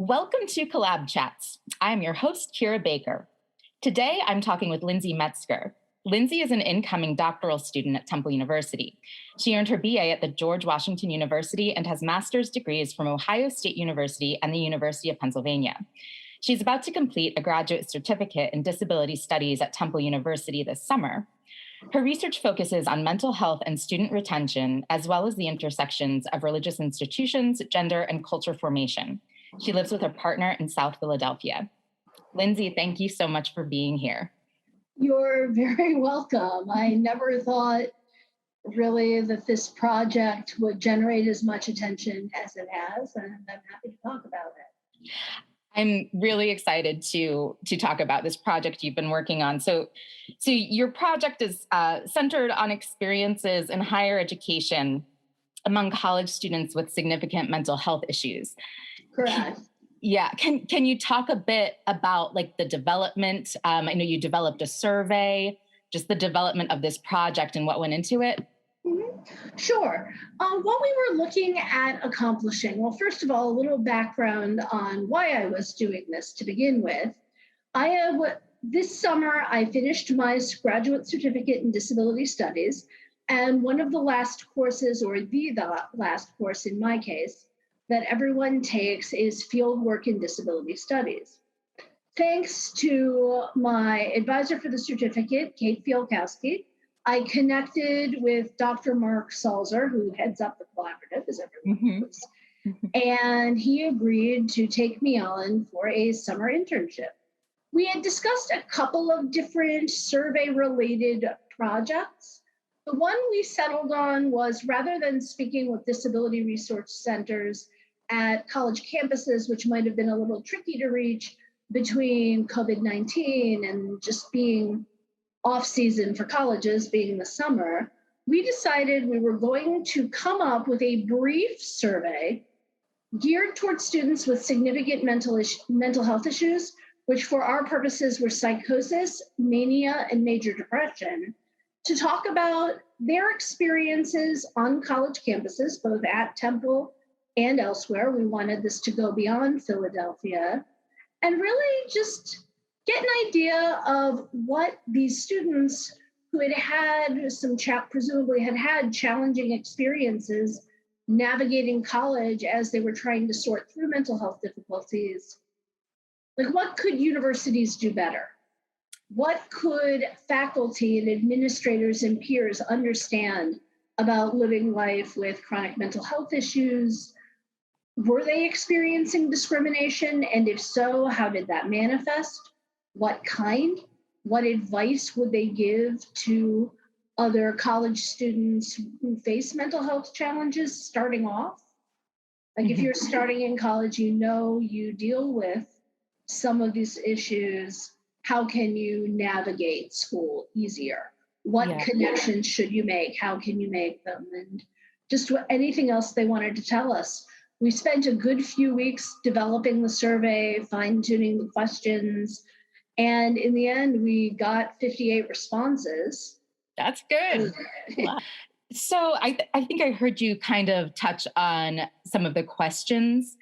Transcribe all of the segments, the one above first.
Welcome to Collab Chats. I am your host, Kyra Baker. Today, I'm talking with Lindsay Metzker. Lindsay is an incoming doctoral student at Temple University. She earned her BA at the George Washington University and has master's degrees from Ohio State University and the University of Pennsylvania. She's about to complete a graduate certificate in disability studies at Temple University this summer. Her research focuses on mental health and student retention, as well as the intersections of religious institutions, gender, and culture formation. She lives with her partner in South Philadelphia. Lindsay, thank you so much for being here. You're very welcome. I never thought really that this project would generate as much attention as it has, and I'm happy to talk about it. I'm really excited to talk about this project you've been working on. So your project is centered on experiences in higher education among college students with significant mental health issues. Correct. Yeah. Can you talk a bit about like the development? I know you developed a survey, just the development of this project and what went into it. Mm-hmm. Sure. What we were looking at accomplishing, well, first of all, a little background on why I was doing this to begin with. This summer, I finished my graduate certificate in disability studies, and one of the last courses, or the last course in my case, that everyone takes is field work in disability studies. Thanks to my advisor for the certificate, Kate Fielkowski, I connected with Dr. Mark Salzer, who heads up the collaborative, as everyone knows, and he agreed to take me on for a summer internship. We had discussed a couple of different survey-related projects. The one we settled on was, rather than speaking with disability resource centers at college campuses, which might have been a little tricky to reach between COVID-19 and just being off season for colleges being the summer, we decided we were going to come up with a brief survey geared towards students with significant mental health issues, which for our purposes were psychosis, mania, and major depression, to talk about their experiences on college campuses, both at Temple and elsewhere. We wanted this to go beyond Philadelphia, and really just get an idea of what these students who presumably had had challenging experiences navigating college as they were trying to sort through mental health difficulties. Like, what could universities do better? What could faculty and administrators and peers understand about living life with chronic mental health issues? Were they experiencing discrimination? And if so, how did that manifest? What kind? What advice would they give to other college students who face mental health challenges starting off? Like, if you're starting in college, you deal with some of these issues. How can you navigate school easier? What connections should you make? How can you make them? And just anything else they wanted to tell us. We spent a good few weeks developing the survey, fine-tuning the questions, and in the end, we got 58 responses. That's good. So I think I heard you kind of touch on some of the questions.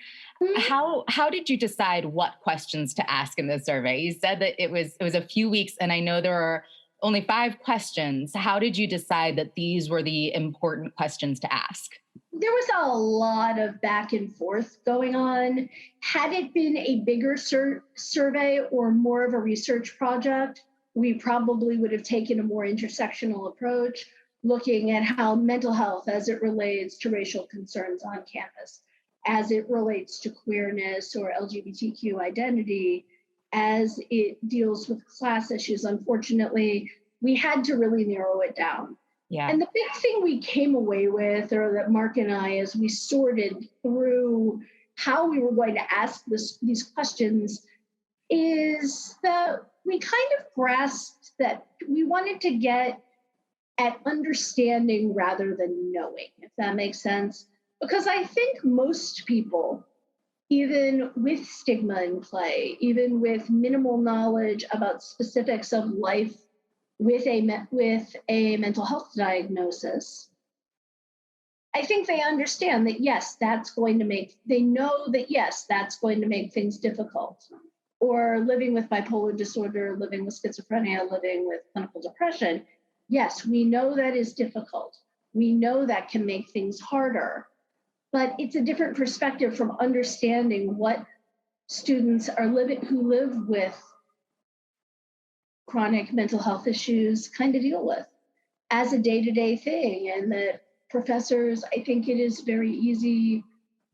How did you decide what questions to ask in the survey? You said that it was a few weeks, and I know there are only 5 questions. How did you decide that these were the important questions to ask? There was a lot of back and forth going on. Had it been a bigger survey or more of a research project, we probably would have taken a more intersectional approach, looking at how mental health as it relates to racial concerns on campus, as it relates to queerness or LGBTQ identity, as it deals with class issues. Unfortunately, we had to really narrow it down. Yeah. And the big thing we came away with, or that Mark and I, as we sorted through how we were going to ask these questions, is that we kind of grasped that we wanted to get at understanding rather than knowing, if that makes sense. Because I think most people, even with stigma in play, even with minimal knowledge about specifics of life with a mental health diagnosis, I think they understand that, yes, they know that, yes, that's going to make things difficult. Or living with bipolar disorder, living with schizophrenia, living with clinical depression. Yes, we know that is difficult. We know that can make things harder, but it's a different perspective from understanding what students who live with chronic mental health issues kind of deal with as a day-to-day thing. And that professors, I think it is very easy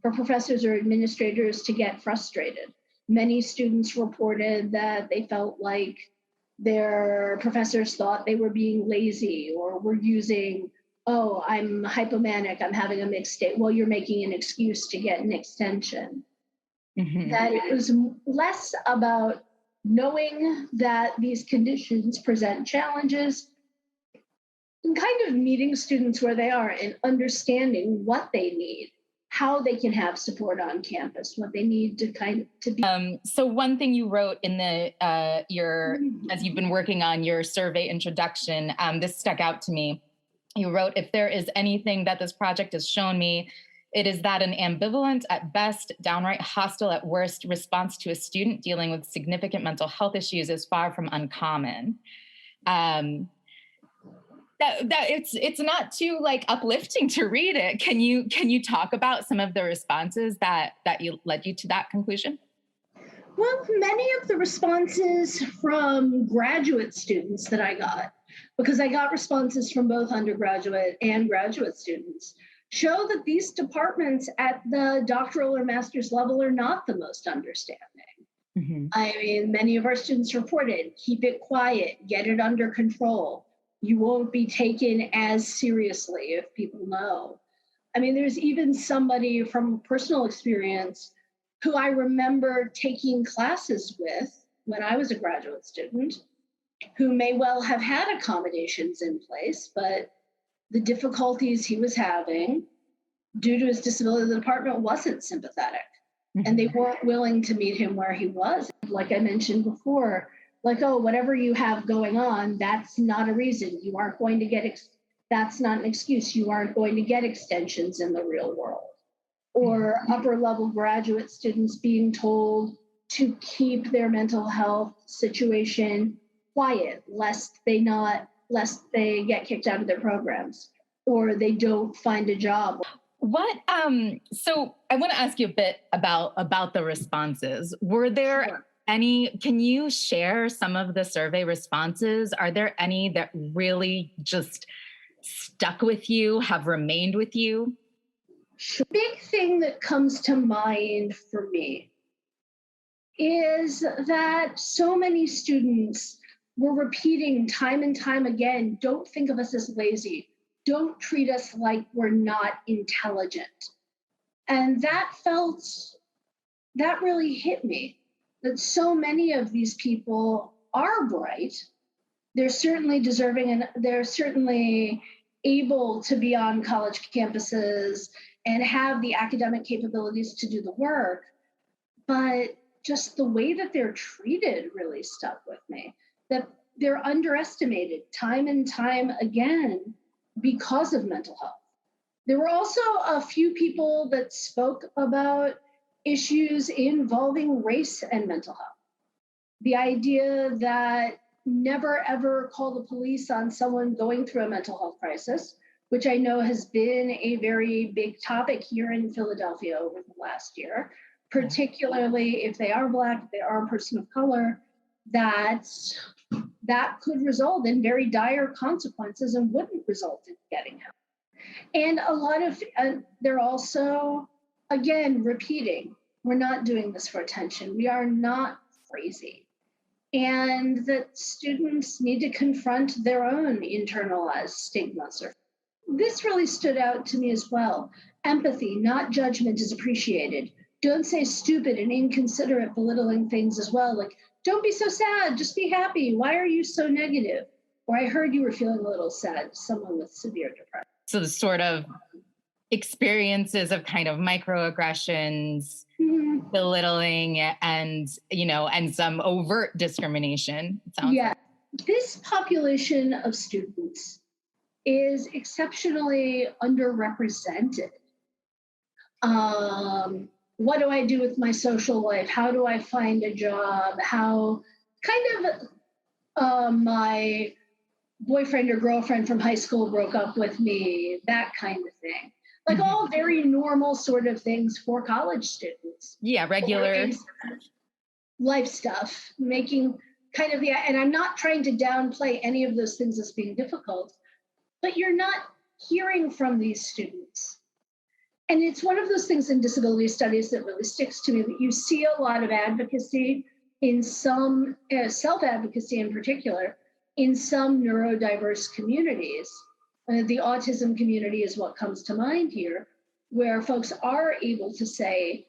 for professors or administrators to get frustrated. Many students reported that they felt like their professors thought they were being lazy or were using, oh, I'm hypomanic, I'm having a mixed state. Well, you're making an excuse to get an extension. Mm-hmm. That it was less about knowing that these conditions present challenges and kind of meeting students where they are and understanding what they need, how they can have support on campus, what they need to be. So one thing you wrote in the as you've been working on your survey introduction, this stuck out to me. You wrote, if there is anything that this project has shown me, it is that an ambivalent at best, downright hostile at worst response to a student dealing with significant mental health issues is far from uncommon. It's not too like uplifting to read it. Can you talk about some of the responses that led you to that conclusion? Well, many of the responses from graduate students that I got, because I got responses from both undergraduate and graduate students, show that these departments at the doctoral or master's level are not the most understanding. Mm-hmm. I mean, many of our students reported, keep it quiet, get it under control. You won't be taken as seriously if people know. I mean, there's even somebody from personal experience who I remember taking classes with when I was a graduate student, who may well have had accommodations in place, but the difficulties he was having due to his disability, the department wasn't sympathetic. Mm-hmm. And they weren't willing to meet him where he was. Like I mentioned before, like, oh, whatever you have going on, that's not a reason. You aren't going to get, that's not an excuse. You aren't going to get extensions in the real world. Or upper level graduate students being told to keep their mental health situation quiet, lest they get kicked out of their programs or they don't find a job. So I want to ask you a bit about the responses. Were there any, can you share some of the survey responses? Are there any that really just stuck with you, have remained with you? The big thing that comes to mind for me is that so many students were repeating time and time again, don't think of us as lazy. Don't treat us like we're not intelligent. And that really hit me, that so many of these people are bright. They're certainly deserving and they're certainly able to be on college campuses and have the academic capabilities to do the work. But just the way that they're treated really stuck with me, that they're underestimated time and time again because of mental health. There were also a few people that spoke about issues involving race and mental health. The idea that never ever call the police on someone going through a mental health crisis, which I know has been a very big topic here in Philadelphia over the last year, particularly if they are Black, if they are a person of color, that could result in very dire consequences and wouldn't result in getting help. And a lot of, they're also, again, repeating, we're not doing this for attention. We are not crazy. And that students need to confront their own internalized stigmas. This really stood out to me as well. Empathy, not judgment, is appreciated. Don't say stupid and inconsiderate, belittling things as well. Like, don't be so sad, just be happy. Why are you so negative? Or I heard you were feeling a little sad, someone with severe depression. So the sort of experiences of kind of microaggressions, belittling, and, and some overt discrimination. Yeah, this population of students is exceptionally underrepresented. What do I do with my social life? How do I find a job? How kind of my boyfriend or girlfriend from high school broke up with me, that kind of thing. Like all very normal sort of things for college students. Yeah, regular life stuff, making kind of and I'm not trying to downplay any of those things as being difficult, but you're not hearing from these students. And it's one of those things in disability studies that really sticks to me, that you see a lot of advocacy in some, self-advocacy in particular, in some neurodiverse communities. The autism community is what comes to mind here, where folks are able to say,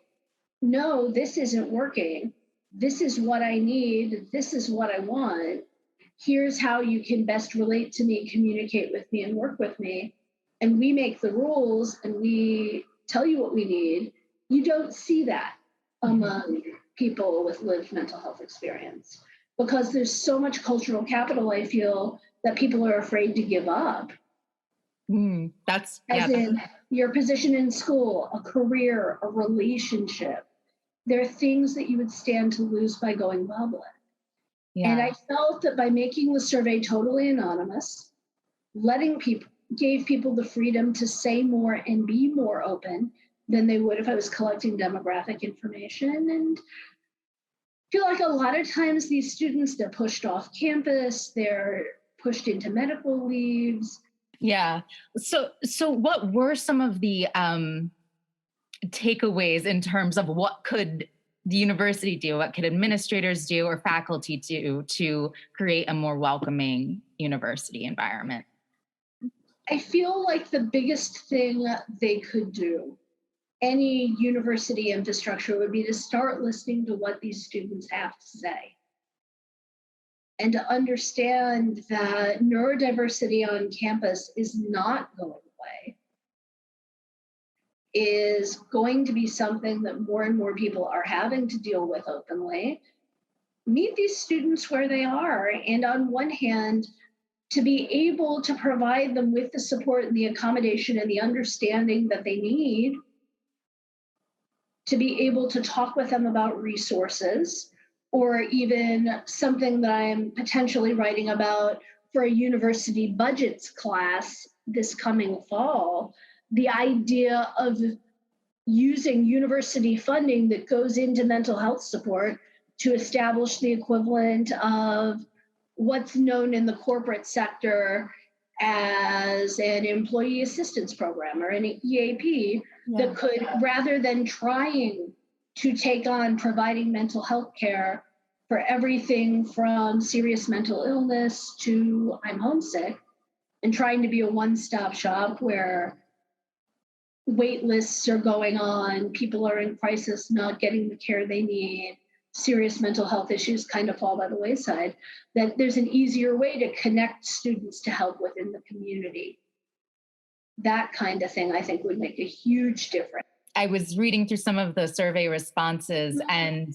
no, this isn't working. This is what I need. This is what I want. Here's how you can best relate to me, communicate with me, and work with me. And we make the rules and we tell you what we need. You don't see that among people with lived mental health experience, because there's so much cultural capital, I feel, that people are afraid to give up. That's in your position in school, a career, a relationship. There are things that you would stand to lose by going public. Yeah. And I felt that by making the survey totally anonymous, gave people the freedom to say more and be more open than they would if I was collecting demographic information. And I feel like a lot of times these students, they're pushed off campus, they're pushed into medical leaves. Yeah. So what were some of the takeaways in terms of what could the university do, what could administrators do or faculty do to create a more welcoming university environment? I feel like the biggest thing they could do, any university infrastructure, would be to start listening to what these students have to say. And to understand that neurodiversity on campus is not going away, is going to be something that more and more people are having to deal with openly. Meet these students where they are, and on one hand, to be able to provide them with the support and the accommodation and the understanding that they need, to be able to talk with them about resources, or even something that I'm potentially writing about for a university budgets class this coming fall, the idea of using university funding that goes into mental health support to establish the equivalent of what's known in the corporate sector as an employee assistance program or an EAP that could, rather than trying to take on providing mental health care for everything from serious mental illness to I'm homesick, and trying to be a one-stop shop where wait lists are going on, people are in crisis, not getting the care they need, serious mental health issues kind of fall by the wayside, that there's an easier way to connect students to help within the community. That kind of thing, I think, would make a huge difference. I was reading through some of the survey responses, and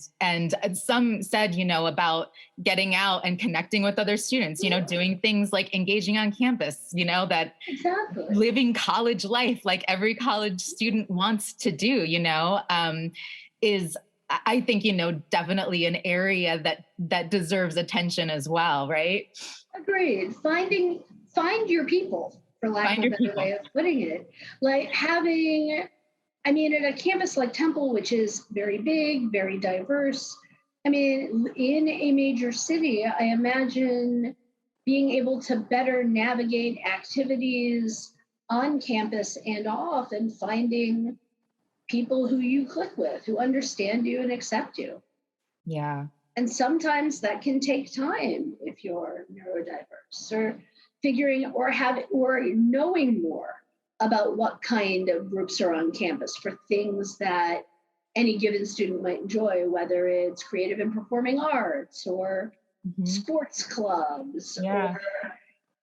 some said, about getting out and connecting with other students, doing things like engaging on campus, that exactly. Living college life like every college student wants to do, is, I think, definitely an area that deserves attention as well, right? Agreed. Find your people, for lack of a better way of putting it. Like at a campus like Temple, which is very big, very diverse, in a major city, I imagine being able to better navigate activities on campus and off, and finding people who you click with, who understand you and accept you. Yeah. And sometimes that can take time if you're neurodiverse, or figuring or knowing more about what kind of groups are on campus for things that any given student might enjoy, whether it's creative and performing arts or sports clubs, or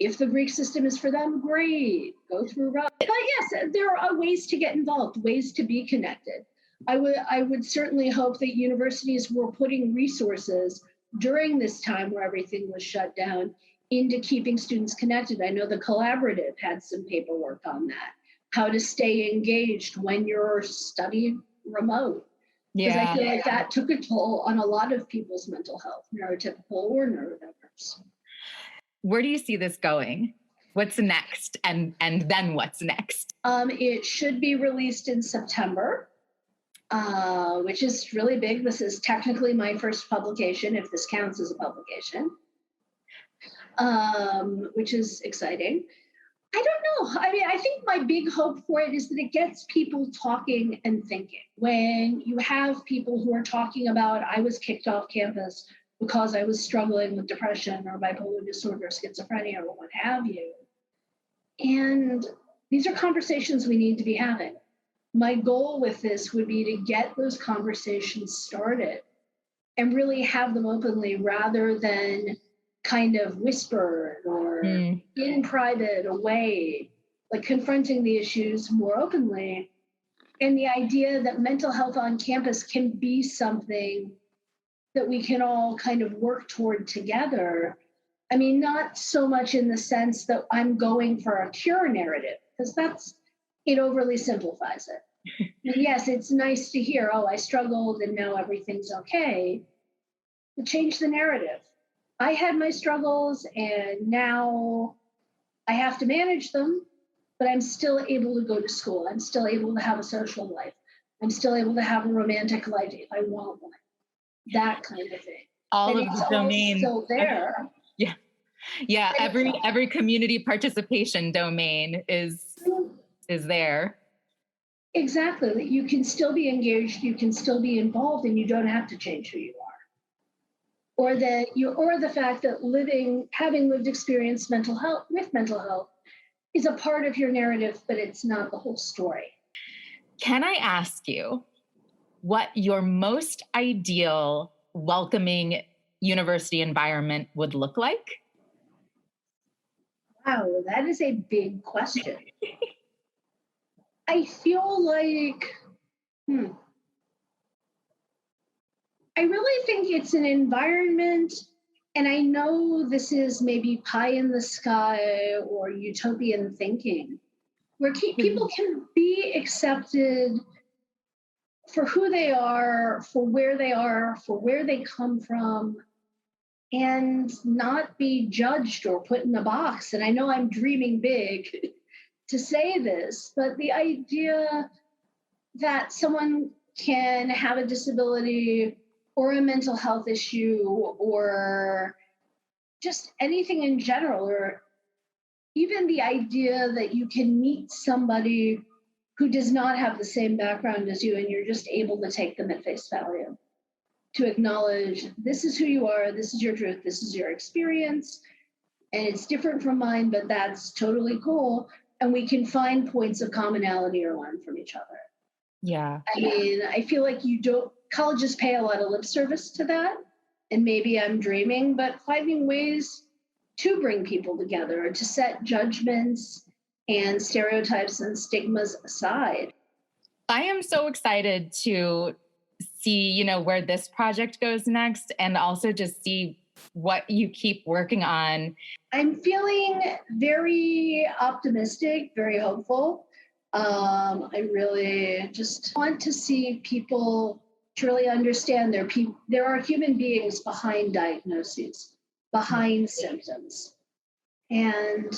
if the Greek system is for them, great, go through. But yes, there are ways to get involved, ways to be connected. I would certainly hope that universities were putting resources during this time where everything was shut down into keeping students connected. I know the collaborative had some paperwork on that, how to stay engaged when you're studying remote. Because I feel like that took a toll on a lot of people's mental health, neurotypical or neurodiverse. Where do you see this going? What's next? And then what's next? It should be released in September, which is really big. This is technically my first publication, if this counts as a publication, which is exciting. I don't know. I mean, I think my big hope for it is that it gets people talking and thinking. When you have people who are talking about, I was kicked off campus because I was struggling with depression or bipolar disorder, schizophrenia, or what have you. And these are conversations we need to be having. My goal with this would be to get those conversations started and really have them openly rather than kind of whispered or in private away, like confronting the issues more openly. And the idea that mental health on campus can be something that we can all kind of work toward together. I mean, not so much in the sense that I'm going for a cure narrative, because it overly simplifies it. And yes, it's nice to hear, oh, I struggled and now everything's okay. But change the narrative. I had my struggles and now I have to manage them, but I'm still able to go to school. I'm still able to have a social life. I'm still able to have a romantic life if I want one. That kind of thing. All of the domains. Still there. Yeah. Every community participation domain is there. Exactly. That you can still be engaged, you can still be involved, and you don't have to change who you are. Or the fact that having lived experience with mental health is a part of your narrative, but it's not the whole story. Can I ask you what your most ideal welcoming university environment would look like? Wow, that is a big question. I feel like, I really think it's an environment, and I know this is maybe pie in the sky or utopian thinking, where people can be accepted for who they are, for where they come from, and not be judged or put in a box. And I know I'm dreaming big to say this, but the idea that someone can have a disability or a mental health issue or just anything in general, or even the idea that you can meet somebody who does not have the same background as you and you're just able to take them at face value, to acknowledge this is who you are, this is your truth, this is your experience, and it's different from mine, but that's totally cool. And we can find points of commonality or learn from each other. Yeah. I mean, I feel like colleges pay a lot of lip service to that, and maybe I'm dreaming, but finding ways to bring people together, to set judgments and stereotypes and stigmas aside. I am so excited to see, where this project goes next, and also just see what you keep working on. I'm feeling very optimistic, very hopeful. I really just want to see people truly understand there are human beings behind diagnoses, behind symptoms. And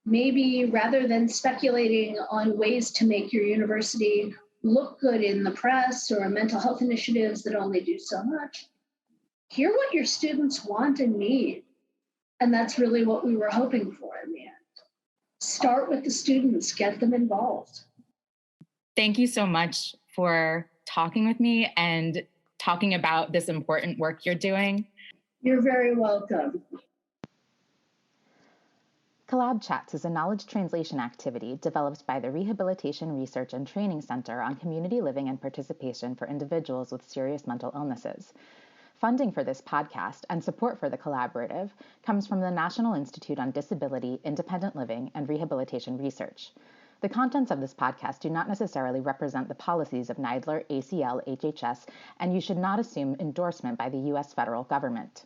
maybe rather than speculating on ways to make your university look good in the press or mental health initiatives that only do so much, hear what your students want and need. And that's really what we were hoping for in the end. Start with the students, get them involved. Thank you so much for talking with me and talking about this important work you're doing. You're very welcome. Collab Chats is a knowledge translation activity developed by the Rehabilitation Research and Training Center on Community Living and Participation for Individuals with Serious Mental Illnesses. Funding for this podcast and support for the collaborative comes from the National Institute on Disability, Independent Living, and Rehabilitation Research. The contents of this podcast do not necessarily represent the policies of NIDLR, ACL, HHS, and you should not assume endorsement by the U.S. federal government.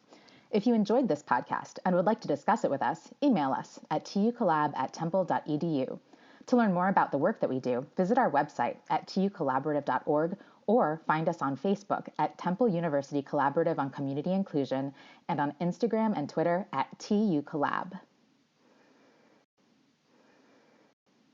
If you enjoyed this podcast and would like to discuss it with us, email us at tucollab@temple.edu. To learn more about the work that we do, visit our website at tucollaborative.org or find us on Facebook at Temple University Collaborative on Community Inclusion and on Instagram and Twitter at TUCollab.